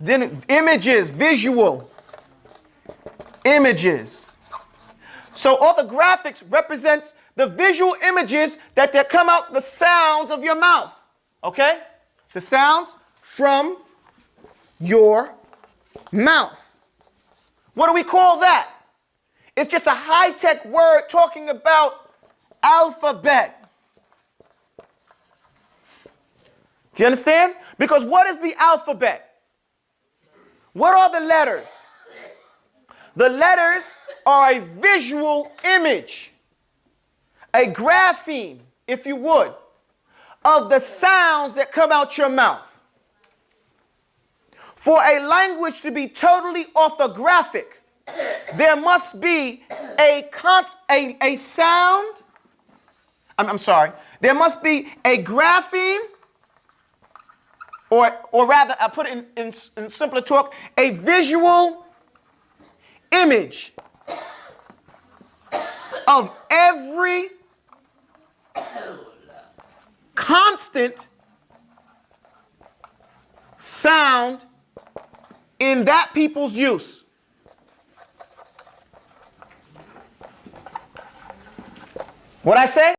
Then images, visual. Images. So orthographics represents the visual images that come out the sounds of your mouth. Okay? The sounds from your mouth. What do we call that? It's just a high-tech word talking about alphabet. Do you understand? Because what is the alphabet? What are the letters? The letters are a visual image, a grapheme, if you would, of the sounds that come out your mouth. For a language to be totally orthographic, there must be a sound. I'm sorry. There must be a grapheme, or rather, I put it in simpler talk, a visual image of every constant sound in that people's use. What I say?